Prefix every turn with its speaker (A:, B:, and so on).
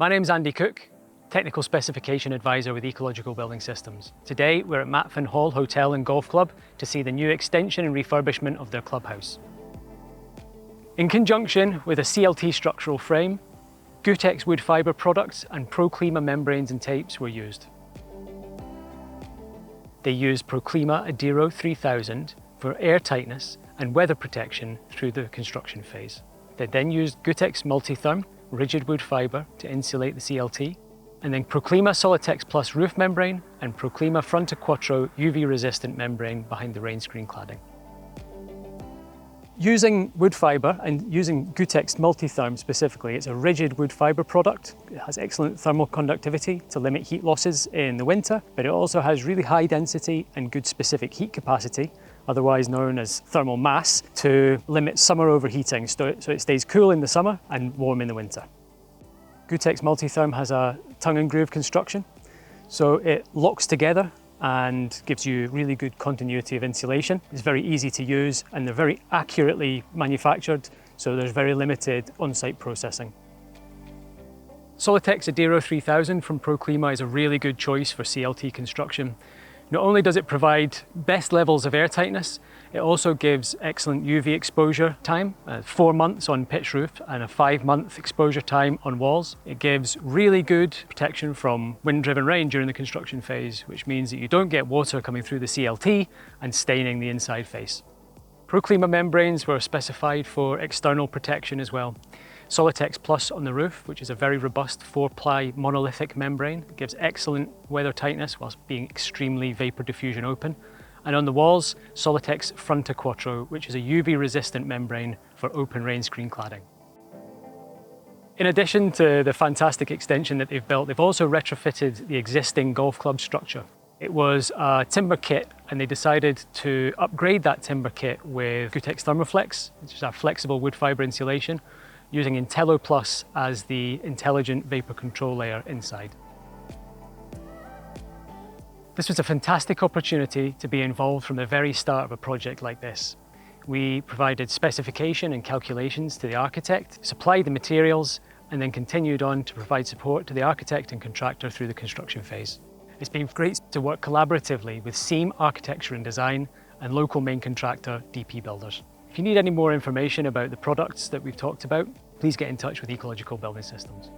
A: My name's Andy Cook, Technical Specification Advisor with Ecological Building Systems. Today we're at Matfen Hall Hotel and Golf Club to see the new extension and refurbishment of their clubhouse. In conjunction with a CLT structural frame, Gutex woodfibre products and Pro Clima membranes and tapes were used. They used Pro Clima Adiro 3000 for air tightness and weather protection through the construction phase. They then used Gutex Multitherm rigid wood fibre to insulate the CLT, and then Pro Clima Solitex Plus roof membrane and Pro Clima Fronta Quattro UV resistant membrane behind the rain screen cladding. Using wood fibre and using Gutex Multitherm specifically, it's a rigid wood fibre product. It has excellent thermal conductivity to limit heat losses in the winter, but it also has really high density and good specific heat capacity, otherwise known as thermal mass, to limit summer overheating, so it stays cool in the summer and warm in the winter. Gutex Multitherm has a tongue and groove construction, so it locks together and gives you really good continuity of insulation. It's very easy to use and they're very accurately manufactured, so there's very limited on-site processing. Solitex Adiro 3000 from Pro Clima is a really good choice for CLT construction. Not only does it provide best levels of airtightness, it also gives excellent UV exposure time, 4 months on pitch roof and a 5-month exposure time on walls. It gives really good protection from wind-driven rain during the construction phase, which means that you don't get water coming through the CLT and staining the inside face. Pro Clima membranes were specified for external protection as well. Solitex Plus on the roof, which is a very robust 4-ply monolithic membrane. It gives excellent weather tightness whilst being extremely vapor diffusion open. And on the walls, Solitex Fronta Quattro, which is a UV resistant membrane for open rain screen cladding. In addition to the fantastic extension that they've built, they've also retrofitted the existing golf club structure. It was a timber kit and they decided to upgrade that timber kit with Gutex Thermoflex, which is our flexible wood fibre insulation, using Intello Plus as the intelligent vapor control layer inside. This was a fantastic opportunity to be involved from the very start of a project like this. We provided specification and calculations to the architect, supplied the materials, and then continued on to provide support to the architect and contractor through the construction phase. It's been great to work collaboratively with SEAM Architecture and Design and local main contractor DP Builders. If you need any more information about the products that we've talked about, please get in touch with Ecological Building Systems.